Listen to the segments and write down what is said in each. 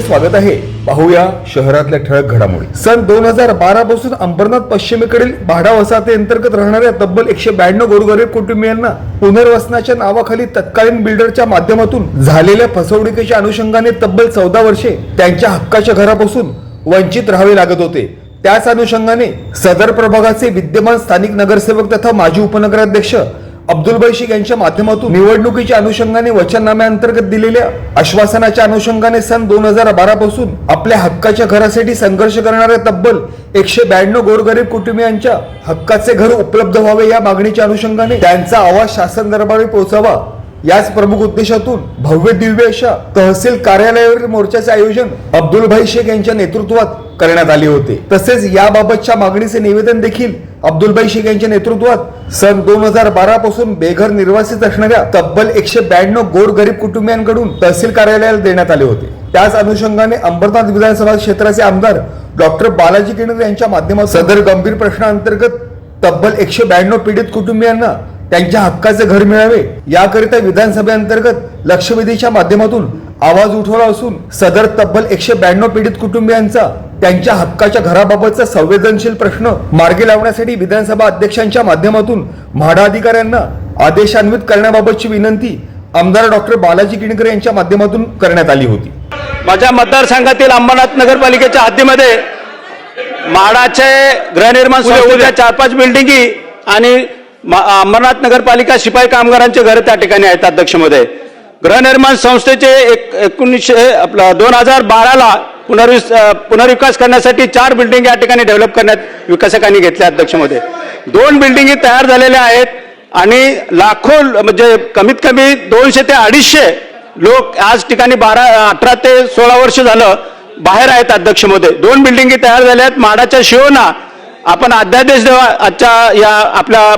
स्वागत आहे। पाहूया शहरातल्या ठळक घडामोडी। सन 2012 पासून अंबरनाथ पश्चिमेकडील भाडा वसाहती अंतर्गत राहणाऱ्या तब्बल 192 गोरगरीब कुटुंबियांना पुनर्वसनाच्या नावाखाली तत्कालीन बिल्डरच्या माध्यमातून झालेल्या फसवणुकीच्या अनुषंगाने तब्बल 14 वर्षे त्यांच्या हक्काच्या घरापासून वंचित राहावे लागत होते। त्याच अनुषंगाने सदर प्रभागाचे विद्यमान स्थानिक नगरसेवक तथा माजी उपनगराध्यक्ष अब्दुलभाई शेख यांच्या माध्यमातून निवडणुकीच्या अनुषंगाने वचननाम्याअंतर्गत दिलेल्या आश्वासनाच्या अनुषंगाने सन 2012 पासून आपल्या हक्काच्या घरासाठी संघर्ष करणाऱ्या तब्बल 192 गोरगरीब कुटुंबियांच्या हक्काचे घर उपलब्ध व्हावे या मागणीच्या अनुषंगाने त्यांचा आवाज शासन दरबारी पोहोचावा याच प्रमुख उद्देशातून भव्य दिव्य अशा तहसील कार्यालयावरील मोर्चाचे आयोजन अब्दुलभाई शेख यांच्या नेतृत्वात करण्यात आले होते। तसेच याबाबतच्या मागणीचे निवेदन देखील अब्दुलभाई शेख यांच्या नेतृत्वात सन 2012 पासून बेघर निर्वासित असणाऱ्या तब्बल 192 गोरगरीब कुटुंबियांकडून तहसील कार्यालयाला देण्यात आले होते। त्याच अनुषंगाने अंबरनाथ विधानसभा क्षेत्राचे आमदार डॉक्टर बालाजी किणकर यांच्या माध्यमातून सदर गंभीर प्रश्नांतर्गत तब्बल 192 पीडित कुटुंबियांना त्यांच्या हक्काचे घर मिळावे याकरिता विधानसभेअंतर्गत लक्षवेधीच्या माध्यमातून आवाज उठवला असून सदर तब्बल 192 पीडित कुटुंबियांचा त्यांच्या हक्काच्या घराबाबतचा संवेदनशील प्रश्न मार्गी लावण्यासाठी विधानसभा अध्यक्षांच्या माध्यमातून म्हाडा अधिकाऱ्यांना आदेशान्वित करण्याबाबतची विनंती आमदार डॉक्टर बालाजी किणकर यांच्या माध्यमातून करण्यात आली होती। माझ्या मतदारसंघातील अंबरनाथ नगरपालिकेच्या हद्दीमध्ये म्हाडाचे गृहनिर्माण संस्थेच्या 4-5 बिल्डिंगी आणि अंबरनाथ नगरपालिका शिपाई कामगारांचे घर त्या ठिकाणी आहेत। अध्यक्ष महोदय, गृहनिर्माण संस्थेचे 2012 ला पुनर्विकास करण्यासाठी 4 बिल्डिंग या ठिकाणी डेव्हलप करण्यात विकासकांनी घेतल्या। अध्यक्ष महोदय, 2 बिल्डिंगी तयार झालेल्या आहेत आणि लाखो म्हणजे कमीत कमी 200 ते 250 लोक आज ठिकाणी 18 ते 16 वर्ष झालं बाहेर आहेत। अध्यक्ष महोदय, 2 बिल्डिंगी तयार झाल्या आहेत। म्हाडाच्या शिवना आपण अध्यादेश देवा आजच्या या आपल्या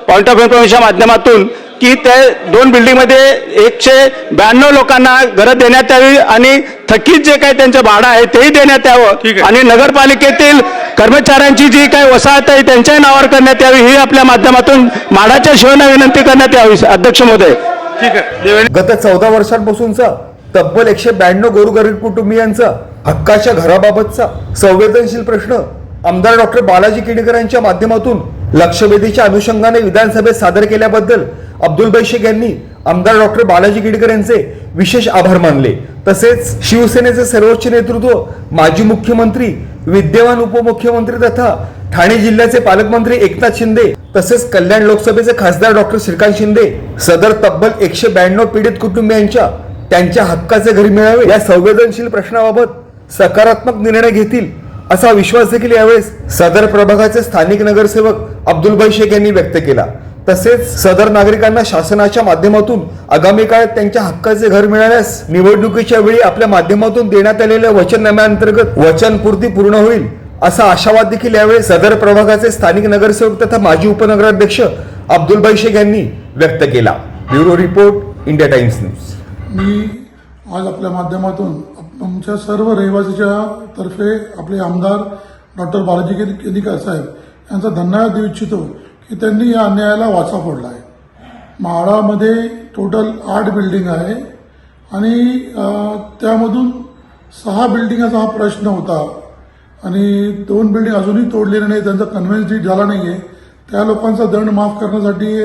पॉइंट ऑफ इन्फॉर्मेशनच्या माध्यमातून की ते 2 बिल्डिंग मध्ये 192 लोकांना घरं देण्यात यावी आणि थकीत जे काही त्यांचं भाडं आहे तेही देण्यात यावं आणि नगरपालिकेतील कर्मचाऱ्यांची जी काही वसाहत आहे त्यांच्याही नावावर करण्यात यावी ही आपल्या माध्यमातून म्हाडाच्या शिवना विनंती करण्यात यावी। अध्यक्ष महोदय, ठीक आहे। गत 14 वर्षांपासूनचा तब्बल 192 गोरगरीब कुटुंबियांचा हक्काच्या घराबाबतचा संवेदनशील प्रश्न आमदार डॉक्टर बालाजी किणकर यांच्या माध्यमातून लक्षवेधीच्या अनुषंगाने विधानसभेत सादर केल्याबद्दल अब्दुलभाई शेख यांनी आमदार डॉक्टर बालाजी किणकर यांचे विशेष आभार मानले। तसेच शिवसेनेचे सर्वोच्च नेतृत्व, माजी मुख्यमंत्री, विद्यमान उपमुख्यमंत्री तथा ठाणे जिल्ह्याचे पालकमंत्री एकनाथ शिंदे तसेच कल्याण लोकसभेचे खासदार डॉक्टर श्रीकांत शिंदे सदर तब्बल 192 पीडित कुटुंबियांच्या त्यांच्या हक्काचे घर मिळावे या संवेदनशील प्रश्नाबाबत सकारात्मक निर्णय घेतील असा विश्वास देखील यावेळेस सदर प्रभागाचे स्थानिक नगरसेवक अब्दुलभाई शेख यांनी व्यक्त केला। तसेच सदर नागरिकांना शासनाच्या माध्यमातून आगामी काळात त्यांच्या हक्काचे घर मिळाल्यास निवडणुकीच्या वेळी आपल्या माध्यमातून देण्यात आलेल्या वचननाम्याअंतर्गत वचनपूर्ती पूर्ण होईल असा आशावाद देखील यावेळी सदर प्रभागाचे स्थानिक नगरसेवक तथा माजी उपनगराध्यक्ष अब्दुलभाई शेख यांनी व्यक्त केला। Bureau report, India Times news. मी आज आपल्या माध्यमातून आमच्या सर्व रहिवासीच्या तर्फे आपले आमदार डॉक्टर बालाजी किणकर साहेब यांचा धन्यवाद देऊ इच्छितो की त्यांनी या अन्यायाला वाचा फोडला आहे। म्हाडामध्ये टोटल 8 बिल्डिंग आहे आणि त्यामधून 6 बिल्डिंगाचा हा प्रश्न होता आणि 2 बिल्डिंग अजूनही तोडलेले नाही, त्यांचा कन्व्हेन्स डीड झाला नाहीये। त्या लोकांचा दंड माफ करण्यासाठी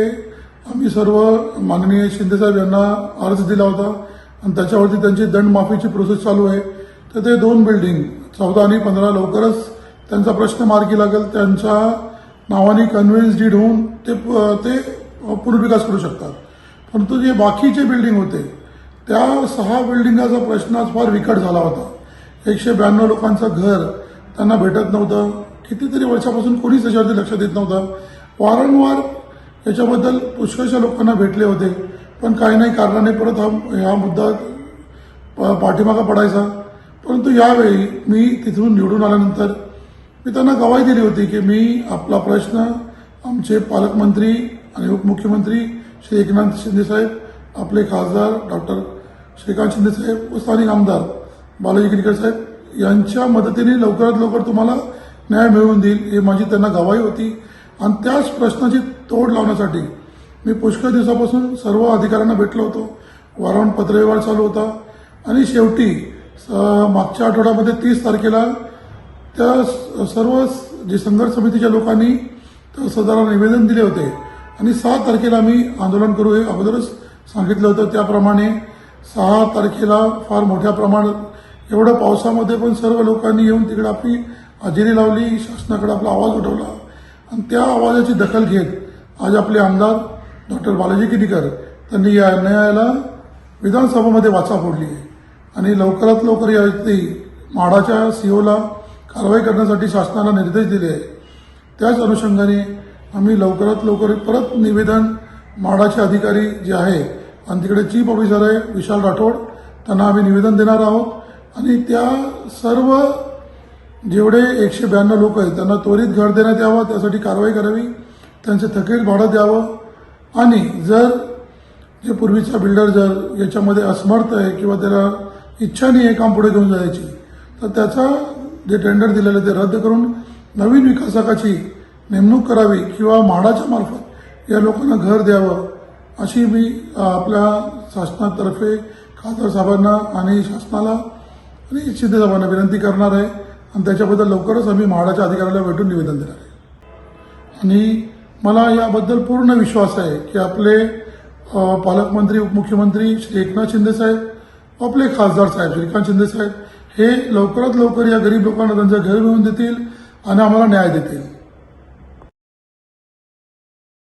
आम्ही सर्व माननीय शिंदेसाहेब यांना अर्ज दिला होता आणि त्याच्यावरती त्यांची दंड माफीची प्रोसेस चालू आहे। तर ते 2 बिल्डिंग 14 आणि 15 लवकरच त्यांचा प्रश्न मार्गी लागेल, त्यांच्या नावाने कन्व्हेन्स डीड होऊन ते पुनर्विकास करू शकतात। परंतु जे बाकीचे बिल्डिंग होते त्या 6 बिल्डिंगाचा प्रश्न आज फार विकट झाला होता। 192 लोकांचं घर त्यांना भेटत नव्हतं, कितीतरी वर्षापासून कोणीच त्याच्यावरती लक्ष देत नव्हतं। वारंवार याच्याबद्दल पुष्कळशा लोकांना भेटले होते, पण काही नाही कारणाने परत हा मुद्दा पाठीमागा पडायचा। परंतु यावेळी मी तिथून निवडून आल्यानंतर मी त्यांना गवाही दिली होती की मी आपला प्रश्न आमचे पालकमंत्री आणि उपमुख्यमंत्री श्री एकनाथ शिंदे साहेब, आपले खासदार डॉक्टर श्रीकांत शिंदे साहेब व स्थानिक आमदार बालाजी किणकर साहेब यांच्या मदतीने लवकरात लवकर तुम्हाला न्याय मिळवून देईल ही माझी त्यांना गवाही होती। आणि त्याच प्रश्नाची तोड लावण्यासाठी मी पुष्कळ दिवसापासून सर्व अधिकाऱ्यांना भेटलो होतो, वारंवार पत्रव्यवहार चालू होता आणि शेवटी मागच्या आठवड्यामध्ये 30 तारखेला त्या सर्व जे संघर्ष समितीच्या लोकांनी तहसीलदारांना निवेदन दिले होते आणि 6 तारखेला आम्ही आंदोलन करू हे अगोदरच सांगितलं होतं. त्याप्रमाणे 6 तारखेला फार मोठ्या प्रमाणात एवढ्या पावसामध्ये पण सर्व लोकांनी येऊन तिकडे आपली हजेरी लावली, शासनाकडे आपला आवाज उठवला आणि त्या आवाजाची दखल घेत आज आपले आमदार डॉक्टर बालाजी किनीकर त्यांनी या अन्यायाला विधानसभेमध्ये वाचा फोडली आहे आणि लवकरात लवकर यावरती म्हाडाच्या सीओला कारवाई करण्यासाठी शासनाला निर्देश दिले आहे. त्याच अनुषंगाने आम्ही लवकरात लवकर परत निवेदन म्हाडाचे अधिकारी जे आहे आणि तिकडे चीफ ऑफिसर आहे विशाल राठोड त्यांना आम्ही निवेदन देणार आहोत आणि त्या सर्व जेवढे 192 लोक आहेत त्यांना त्वरित घर देण्यात यावं, त्यासाठी कारवाई करावी, त्यांचे थकीत भाडं द्यावं आणि जर जे पूर्वीचा बिल्डर जर याच्यामध्ये असमर्थ आहे किंवा त्याला इच्छा नाही आहे काम पुढे घेऊन जायची तर त्याचा जे टेंडर दिलेलं ते रद्द करून नवीन विकासकाची नेमणूक करावी किंवा म्हाडाच्या मार्फत या लोकांना घर द्यावं अशी मी आपल्या शासनातर्फे खासदार साहेबांना आणि शासनाला आणि शिंदे साहेबांना विनंती करणार आहे आणि त्याच्याबद्दल लवकरच आम्ही म्हाडाच्या अधिकाऱ्याला भेटून निवेदन देणार आहे. आणि मला याबद्दल पूर्ण विश्वास आहे की आपले पालकमंत्री उपमुख्यमंत्री श्री एकनाथ शिंदे साहेब, आपले खासदार साहेब श्रीकांत शिंदे साहेब हे लवकरात लवकर या गरीब लोकांना त्यांचं घर मिळवून देतील आणि आम्हाला न्याय देतील.